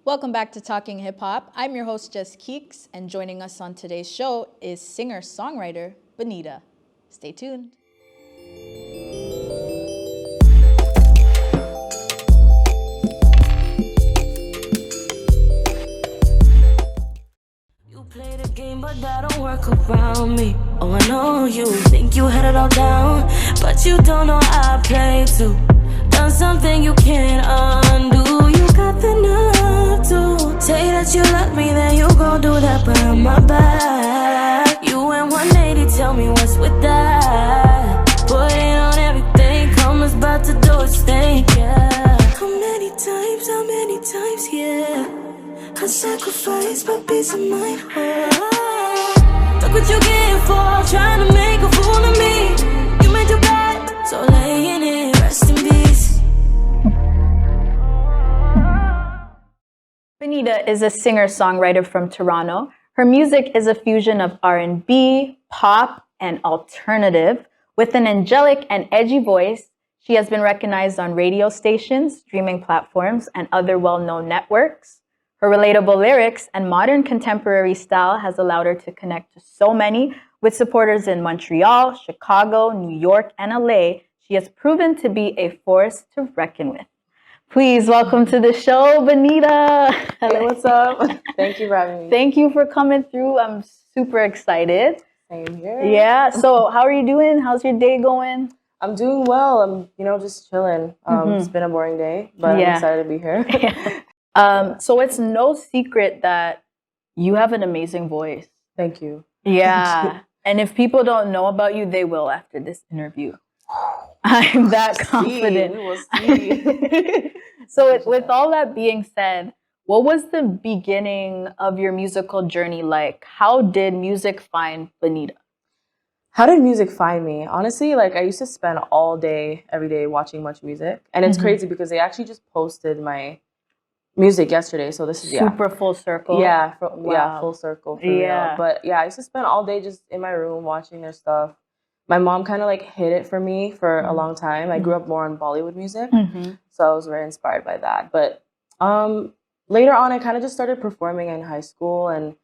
Welcome back to Talking Hip Hop. I'm your host, JustKeekz, and joining us on today's show is singer-songwriter Benita. Stay tuned. You play the game, but that don't work around me. Oh, I know you think you had it all down, but you don't know I play too. Done something you can't undo. You got the nerve to say that you love me, then you gon' do that behind my back. You went 180, tell me what's with that. Put it on everything, come is about to do its thing, yeah. How many times, yeah. I sacrifice my peace of mind. Look what you get for trying to make a fool of me. You made your bed, so lay in it, rest in peace. Benita is a singer-songwriter from Toronto. Her music is a fusion of R&B, pop, and alternative. With an angelic and edgy voice, she has been recognized on radio stations, streaming platforms, and other well-known networks. Her relatable lyrics and modern contemporary style has allowed her to connect to so many. With supporters in Montreal, Chicago, New York, and LA, she has proven to be a force to reckon with. Please welcome to the show, Benita. Hey, what's up? Thank you for having me. Thank you for coming through. I'm super excited. Same here. Yeah, so how are you doing? How's your day going? I'm doing well. I'm just chilling. It's been a boring day, but I'm excited to be here. So it's no secret that you have an amazing voice. Thank you. Yeah. And if people don't know about you, they will after this interview. I'm that confident. We will see. So with all that being said, what was the beginning of your musical journey like? How did music find Benita? How did music find me? Honestly, I used to spend all day, every day watching Much Music. And it's crazy because they actually just posted my music yesterday. So this is super full circle. Yeah, full circle for real. But I used to spend all day just in my room watching their stuff. My mom kind of hid it from me for a long time. I grew up more on Bollywood music, so I was very inspired by that. But later on, I kind of just started performing in high school and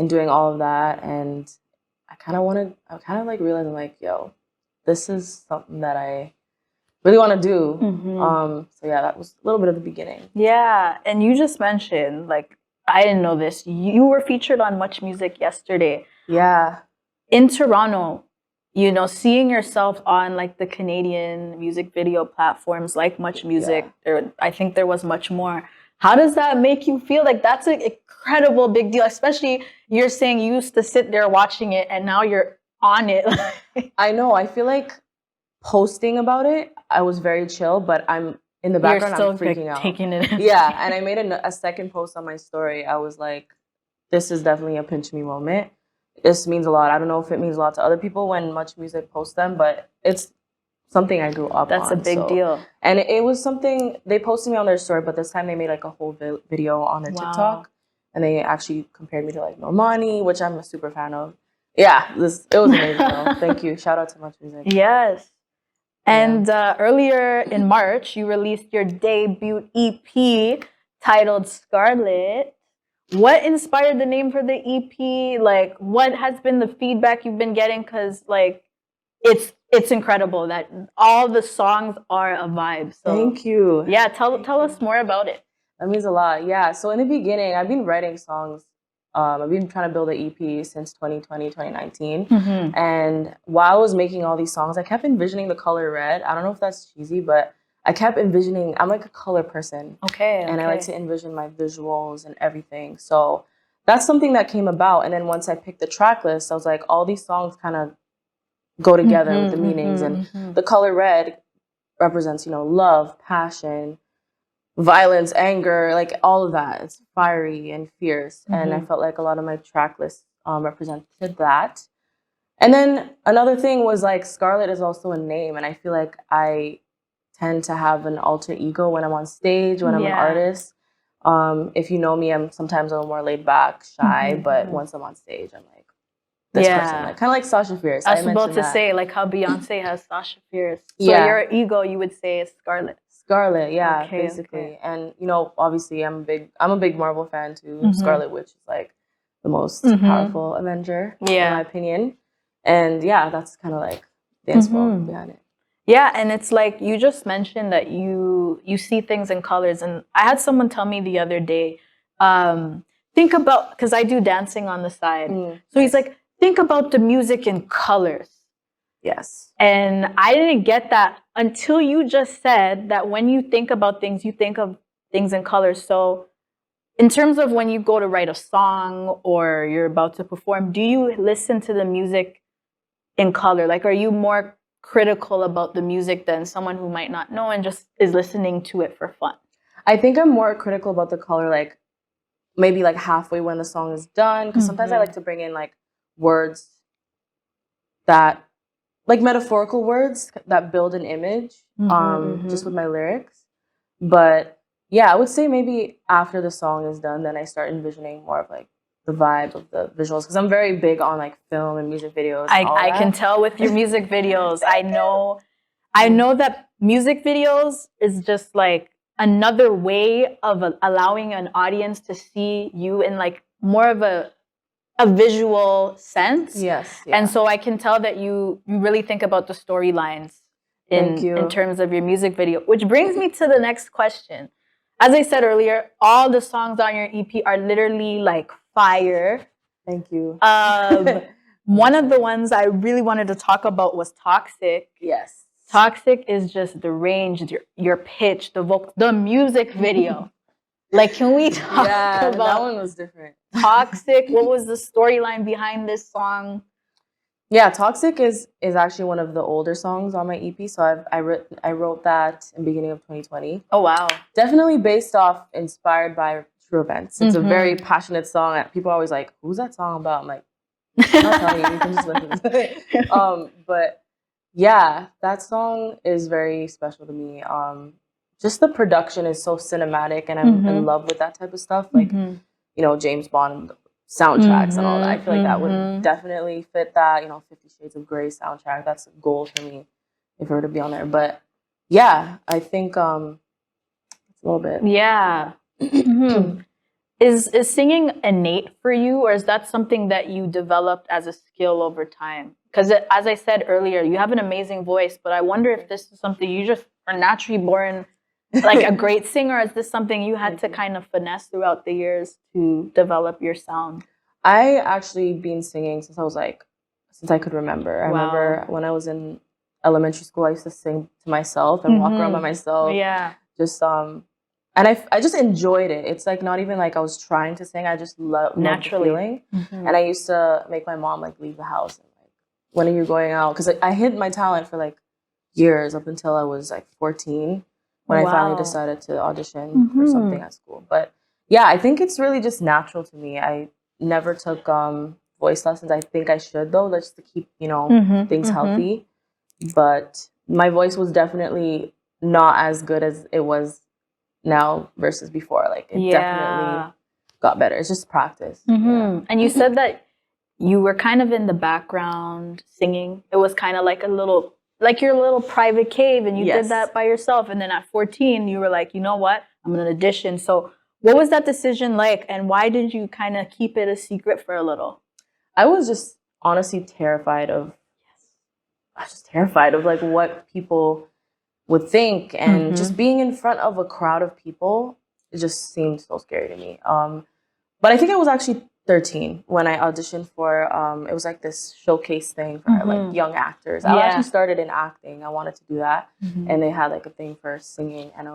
doing all of that. And I kind of realized yo, this is something that I really want to do. So that was a little bit of the beginning. Yeah, and you just mentioned, I didn't know this, you were featured on Much Music yesterday. Yeah. In Toronto, seeing yourself on the Canadian music video platforms like Much Music, I think there was much more. How does that make you feel? That's an incredible big deal, especially you're saying you used to sit there watching it and now you're on it. I know. I feel like posting about it, I was very chill, but I'm in the background, I'm freaking out. Taking it in. Yeah, and I made a second post on my story. I was like, this is definitely a pinch me moment. This means a lot. I don't know if it means a lot to other people when Much Music posts them, but it's something I grew up on. That's a big deal. And it was something, they posted me on their story, but this time they made a whole video on their TikTok. And they actually compared me to Normani, which I'm a super fan of. Yeah, it was amazing though. Thank you. Shout out to Much Music. Yes. And earlier in March, you released your debut EP titled Scarlet. What inspired the name for the EP? What has been the feedback you've been getting? Because it's incredible that all the songs are a vibe. So thank you. Yeah, tell us more about it. That means a lot. Yeah. So in the beginning, I've been writing songs. I've been trying to build an EP since 2020, 2019. And while I was making all these songs, I kept envisioning the color red. I don't know if that's cheesy, but I kept envisioning, I'm a color person. Okay. And I like to envision my visuals and everything. So that's something that came about. And then once I picked the track list, I was like, all these songs kind of go together with the meanings. And the color red represents, love, passion, violence, anger, all of that. It's fiery and fierce. And I felt like a lot of my track lists represented that. And then another thing was Scarlet is also a name. And I feel like I tend to have an alter ego when I'm on stage, when I'm an artist. If you know me, I'm sometimes a little more laid back, shy, but once I'm on stage, I'm this person, kind of like Sasha Fierce. I was about to say, how Beyonce has Sasha Fierce. So your ego, you would say, is Scarlet. Scarlet, yeah, Okay, basically. okay. And you know, obviously I'm a big Marvel fan too. Mhm. Scarlet Witch is like the most Mhm. powerful Avenger in Yeah. my opinion. And yeah, that's kind of like the inspo Mhm. behind it. Yeah, and it's like you just mentioned that you see things in colors, and I had someone tell me the other day, think about, because I do dancing on the side. So he's like, think about the music in colors. Yes. And I didn't get that until you just said that when you think about things, you think of things in colors. So in terms of when you go to write a song or you're about to perform, do you listen to the music in color? Like, are you more critical about the music than someone who might not know and just is listening to it for fun? I think I'm more critical about the color, like maybe like halfway when the song is done, because sometimes I like to bring in like words that, like metaphorical words that build an image, just with my lyrics. But yeah, I would say maybe after the song is done, then I start envisioning more of like the vibe of the visuals, because I'm very big on like film and music videos. I can tell with your music videos. I know that music videos is just like another way of allowing an audience to see you in like more of a visual sense. Yes. Yeah. And so I can tell that you really think about the storylines in terms of your music video, which brings me to the next question. As I said earlier, all the songs on your EP are literally like fire. Thank you. One of the ones I really wanted to talk about was Toxic. Yes. Toxic is just the range, your pitch, the music video. Like, can we talk about that one was different. Toxic? What was the storyline behind this song? Yeah, Toxic is actually one of the older songs on my EP. So I wrote that in the beginning of 2020. Oh, wow. Definitely inspired by true events. It's a very passionate song. People are always like, who's that song about? I'm like, I'm not telling you, you can just listen. But yeah, that song is very special to me. Just the production is so cinematic, and I'm in love with that type of stuff. Like, you know, James Bond soundtracks and all that. I feel like that would definitely fit that, you know, 50 Shades of Grey soundtrack. That's a goal for me if it were to be on there. But yeah, I think it's a little bit. Yeah. Is singing innate for you, or is that something that you developed as a skill over time? Because as I said earlier, you have an amazing voice, but I wonder if this is something you just are naturally born like a great singer, or is this something you had to kind of finesse throughout the years to develop your sound? I actually been singing since I could remember. I remember when I was in elementary school, I used to sing to myself and walk around by myself. Yeah. Just and I just enjoyed it. It's like not even like I was trying to sing. I just loved the feeling. And I used to make my mom like leave the house and like, when are you going out? Because I hid my talent for like years up until I was like 14. When I finally decided to audition for something at school. But yeah, I think it's really just natural to me. I never took voice lessons. I think I should though, just to keep, you know, things healthy. But my voice was definitely not as good as it was now versus before. Like it definitely got better. It's just practice. Yeah. And you said that you were kind of in the background singing. It was kind of like your little private cave, and you did that by yourself. And then at 14, you were like, you know what? I'm going to audition. So what was that decision like? And why did you kind of keep it a secret for a little? I was just honestly terrified of like what people would think. And just being in front of a crowd of people, it just seemed so scary to me. But I think I was actually 13 when I auditioned for it was like this showcase thing for like young actors. I actually started in acting. I wanted to do that, and they had like a thing for singing, and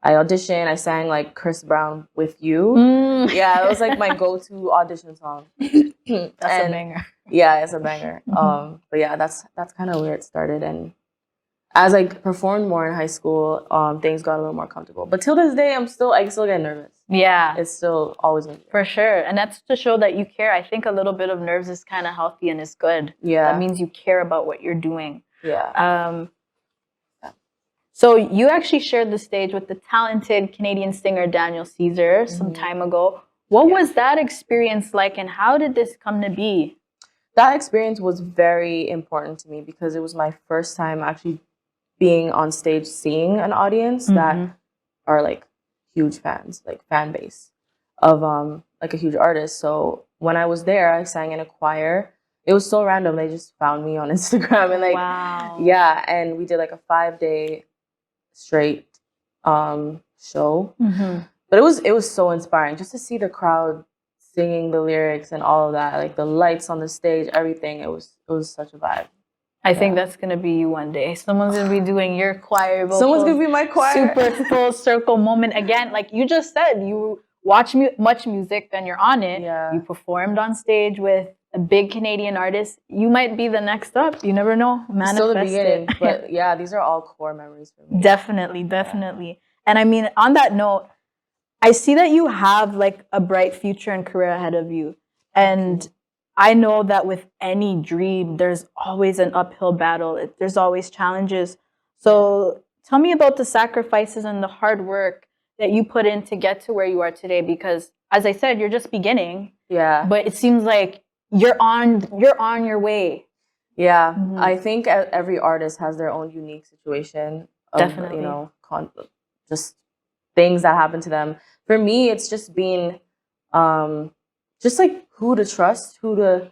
I auditioned. I sang like Chris Brown With You. Yeah, it was like my go-to audition song. That's a banger. Yeah, it's a banger. But yeah, that's kind of where it started. And as I performed more in high school, things got a little more comfortable. But till this day, I still get nervous. Yeah. It's still always me. For sure. And that's to show that you care. I think a little bit of nerves is kind of healthy and is good. Yeah. That means you care about what you're doing. Yeah. So you actually shared the stage with the talented Canadian singer Daniel Caesar some time ago. What was that experience like, and how did this come to be? That experience was very important to me because it was my first time actually being on stage, seeing an audience that are like huge fans, like fan base of like a huge artist. So when I was there, I sang in a choir. It was so random. They just found me on Instagram and like, wow. yeah. And we did like a 5-day straight show. But it was so inspiring just to see the crowd singing the lyrics and all of that, like the lights on the stage, everything. It was such a vibe. I think that's gonna be you one day. Someone's gonna be doing your choir vocals. Someone's gonna be my choir. Super full circle moment again. Like you just said, you watch much music, then you're on it. Yeah. You performed on stage with a big Canadian artist. You might be the next up. You never know. Manifest Still the beginning, it. but yeah, these are all core memories for me. Definitely. Yeah. And I mean, on that note, I see that you have like a bright future and career ahead of you. And I know that with any dream, there's always an uphill battle. There's always challenges. So tell me about the sacrifices and the hard work that you put in to get to where you are today. Because as I said, you're just beginning. Yeah. But it seems like you're on your way. Yeah. I think every artist has their own unique situation. Definitely. You know, just things that happen to them. For me, it's just been just like who to trust, what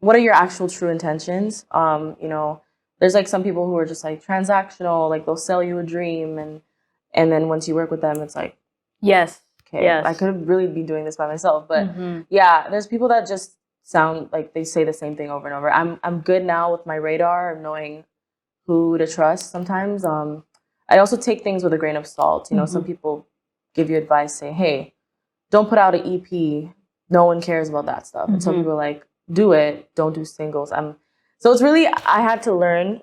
are your actual true intentions? You know, there's like some people who are just like transactional, like they'll sell you a dream and then once you work with them, it's like, yes, okay, yes. I could really be doing this by myself. But yeah, there's people that just sound like they say the same thing over and over. I'm good now with my radar of knowing who to trust sometimes. I also take things with a grain of salt. You know, some people give you advice, say, hey, don't put out an EP. No one cares about that stuff. And some people are like, do it. Don't do singles. So it's really, I had to learn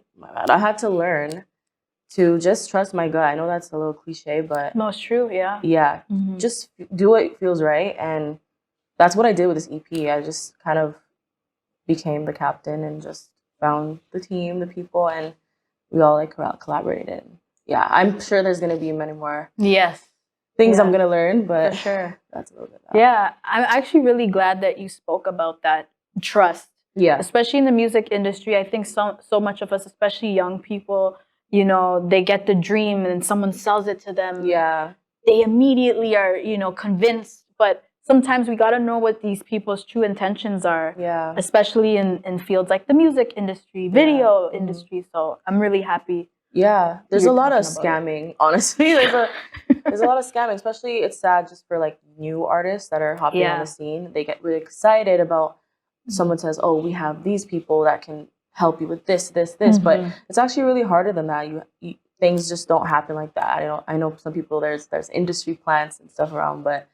to just trust my gut. I know that's a little cliche, but most true, yeah. Yeah, just do what feels right. And that's what I did with this EP. I just kind of became the captain and just found the team, the people, and we all like collaborated. Yeah, I'm sure there's going to be many more things I'm going to learn, but for sure. That's a little bit. Yeah, I'm actually really glad that you spoke about that trust. Yeah. Especially in the music industry, I think so much of us, especially young people, you know, they get the dream and someone sells it to them. Yeah. They immediately are, you know, convinced, but sometimes we got to know what these people's true intentions are. Yeah. Especially in fields like the music industry, video industry. So I'm really happy. Yeah, there's a lot of scamming, honestly. There's a lot of scamming, especially it's sad just for like new artists that are hopping on the scene. They get really excited about someone says, oh, we have these people that can help you with this. But it's actually really harder than that. You things just don't happen like that. I know some people, there's industry plants and stuff around, but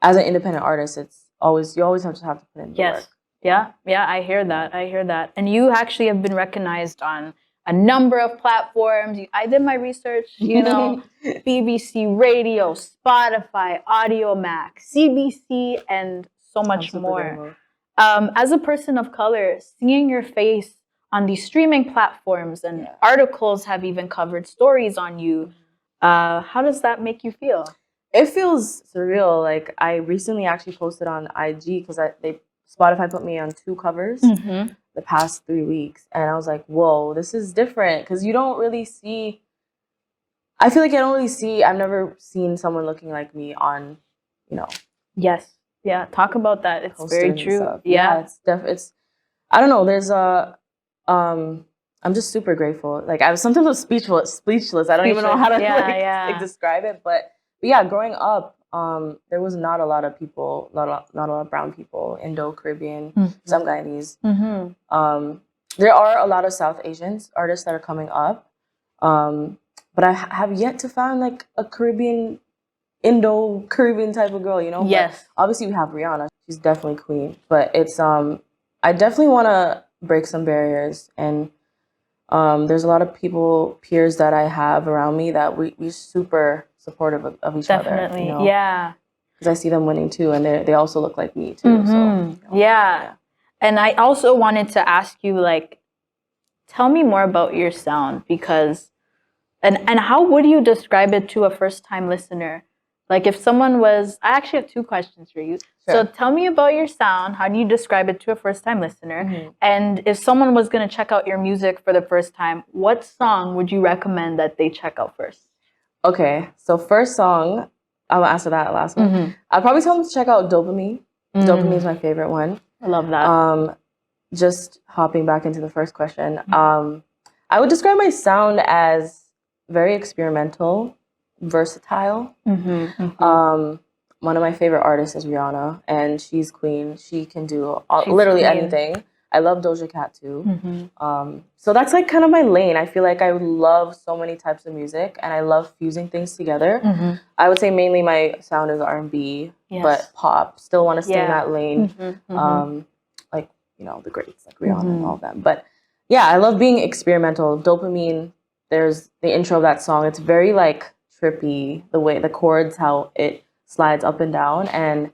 as an independent artist, you always have to put in the work. Yeah, I hear that. And you actually have been recognized on a number of platforms. I did my research, you know, BBC Radio, Spotify, Audio Max, CBC, and so much more. As a person of color, seeing your face on these streaming platforms and articles have even covered stories on you, how does that make you feel? It feels surreal. Like I recently actually posted on IG because Spotify put me on 2 covers the past 3 weeks. And I was like, whoa, this is different. Because you don't really see, I feel like I've never seen someone looking like me on, you know. Yes. Yeah. Talk about that. It's very true. Yeah. It's, I don't know. There's I'm just super grateful. Like I was sometimes speechless. I don't even know how to like describe it. But yeah, growing up, there was not a lot of people, not a lot of brown people, Indo-Caribbean, some Guyanese. There are a lot of South Asians artists that are coming up, but I have yet to find like a Indo-Caribbean type of girl, you know? Yes. But obviously we have Rihanna. She's definitely queen. But it's, I definitely want to break some barriers. And there's a lot of peers that I have around me that we're super supportive of each other. Definitely, you know? yeah. Because I see them winning too, and they also look like me too. So, you know, yeah. And I also wanted to ask you, like, tell me more about your sound, because, and how would you describe it to a first-time listener? Like if someone was, I actually have two questions for you. Sure. So tell me about your sound. How do you describe it to a first-time listener? Mm-hmm. And if someone was going to check out your music for the first time, what song would you recommend that they check out first? Okay, so first song, I'll answer that last one. Mm-hmm. I'll probably tell them to check out Dopamine. Dopamine is my favorite one. I love that. Just hopping back into the first question, I would describe my sound as very experimental, versatile. One of my favorite artists is Rihanna, and she's queen. She can do literally queen. anything. I love Doja Cat too. So that's like kind of my lane. I feel like I love so many types of music, and I love fusing things together. I would say mainly my sound is R&B, but pop. Still want to stay in that lane. Like, you know, the greats like Rihanna and all of them. But yeah, I love being experimental. Dopamine, there's the intro of that song. It's very like trippy, the way the chords, how it slides up and down, and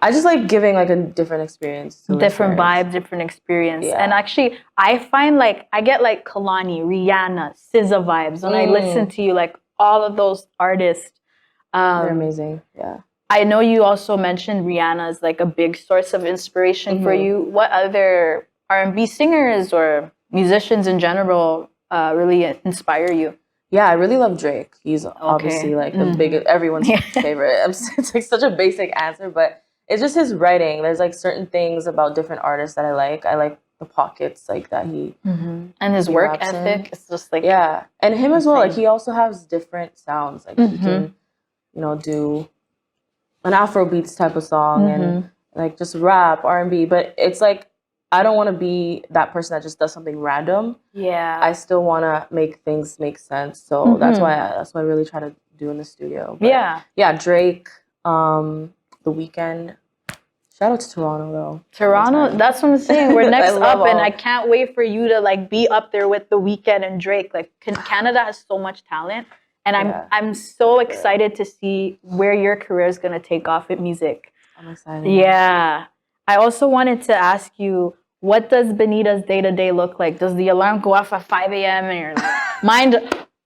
I just like giving like a different experience. Different vibe, different experience. And actually, I find like I get like Kalani, Rihanna, SZA vibes when I listen to you. Like all of those artists, they're amazing. Yeah. I know you also mentioned Rihanna is like a big source of inspiration for you. What other R&B singers or musicians in general really inspire you? Yeah, I really love Drake. He's obviously like the biggest, everyone's favorite. It's like such a basic answer, but it's just his writing. There's like certain things about different artists that I like. I like the pockets like that he and his work ethic. It's just like and him as well. Like he also has different sounds. Like he can, you know, do an Afrobeats type of song and like just rap, R&B. But it's like I don't want to be that person that just does something random. Yeah, I still want to make things make sense. So that's what I really try to do in the studio. But yeah, Drake, The Weeknd. Shout out to Toronto though. Toronto, that's what I'm saying. We're next up, and I can't wait for you to like be up there with The Weeknd and Drake. Like Canada has so much talent, and I'm so excited to see where your career is gonna take off with music. I'm excited. Yeah, I also wanted to ask you, what does Benita's day-to-day look like? Does the alarm go off at 5 a.m. and you're like, mind?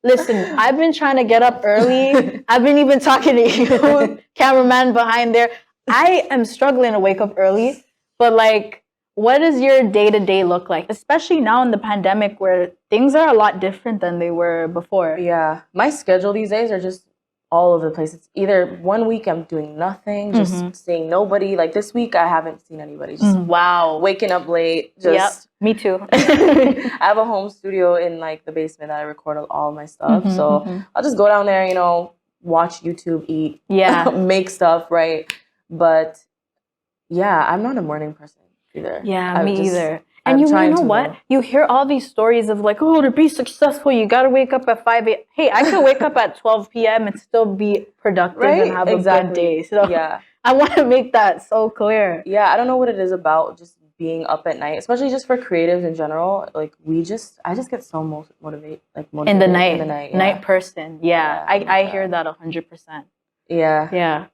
Listen, I've been trying to get up early. I've been even talking to you, cameraman behind there. I am struggling to wake up early, but like, what does your day-to-day look like? Especially now in the pandemic where things are a lot different than they were before. Yeah, my schedule these days are just all over the place. It's either 1 week I'm doing nothing, just seeing nobody. Like this week I haven't seen anybody. Just waking up late. Just me too. I have a home studio in like the basement that I record all my stuff. So I'll just go down there, you know, watch YouTube, eat, make stuff, right? But yeah, I'm not a morning person either. Yeah, me either. And you know what? You hear all these stories of like, oh, to be successful, you got to wake up at 5 a.m. Hey, I could wake up at 12 p.m. and still be productive and have a good day. So I want to make that so clear. Yeah, I don't know what it is about just being up at night, especially just for creatives in general. Like I just get so motivated in the night. Night person. Yeah, I hear that 100%. Yeah.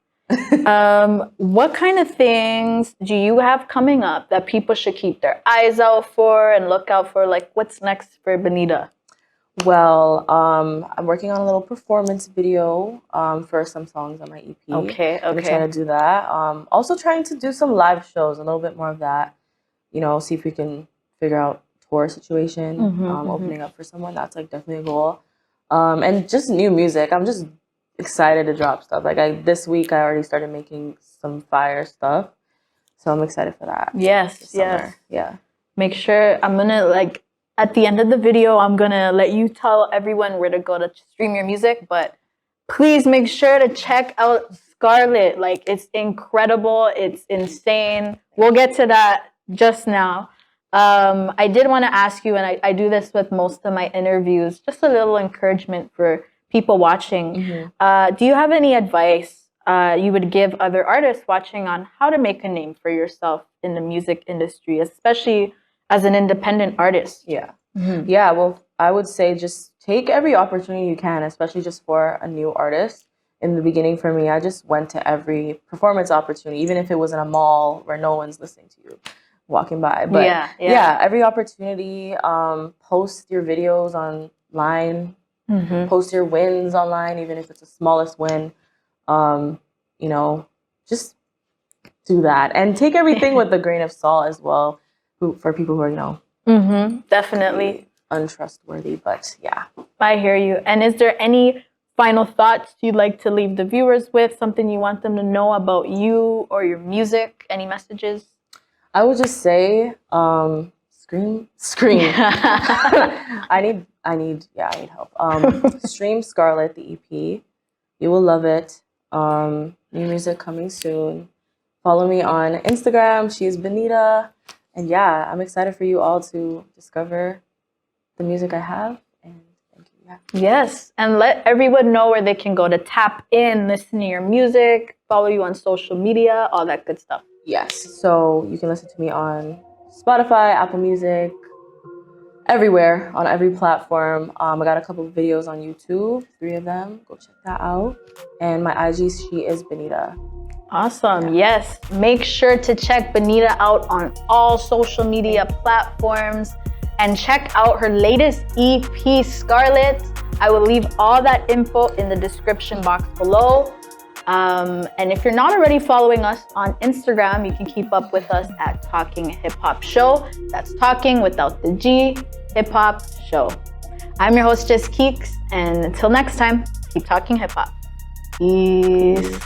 What kind of things do you have coming up that people should keep their eyes out for and look out for? Like, what's next for Benita? Well, I'm working on a little performance video for some songs on my EP. Okay. I'm trying to do that. Also trying to do some live shows, a little bit more of that. You know, see if we can figure out tour situation, opening up for someone. That's like definitely a goal. And just new music. I'm just excited to drop stuff. Like this week I already started making some fire stuff, so I'm excited for that. Yes. Yeah, make sure I'm gonna like at the end of the video I'm gonna let you tell everyone where to go to stream your music, but please make sure to check out Scarlet. Like, it's incredible, it's insane. We'll get to that just now. I did want to ask you, and I do this with most of my interviews, just a little encouragement for people watching. Do you have any advice you would give other artists watching on how to make a name for yourself in the music industry, especially as an independent artist? Yeah, well, I would say just take every opportunity you can, especially just for a new artist. In the beginning for me, I just went to every performance opportunity, even if it was in a mall where no one's listening to you walking by. But yeah, every opportunity. Post your videos online. Post your wins online, even if it's the smallest win. You know, just do that and take everything with a grain of salt as well. For people who are, you know, definitely untrustworthy. But yeah, I hear you. And is there any final thoughts you'd like to leave the viewers with? Something you want them to know about you or your music? Any messages? I would just say, scream. I need help. Stream Scarlet, the EP. You will love it. New music coming soon. Follow me on Instagram. She's Benita. And yeah, I'm excited for you all to discover the music I have. And thank you. Yeah. Yes. And let everyone know where they can go to tap in, listen to your music, follow you on social media, all that good stuff. Yes. So you can listen to me on Spotify, Apple Music, everywhere, on every platform. I got a couple of videos on YouTube, 3 of them. Go check that out. And my IG, she is Benita. Awesome. Yeah. Yes. Make sure to check Benita out on all social media platforms and check out her latest EP, Scarlet. I will leave all that info in the description box below. And if you're not already following us on Instagram, you can keep up with us at Talking Hip Hop Show. That's Talking without the G, Hip Hop Show. I'm your host, JustKeekz, and until next time, keep talking hip hop. Peace.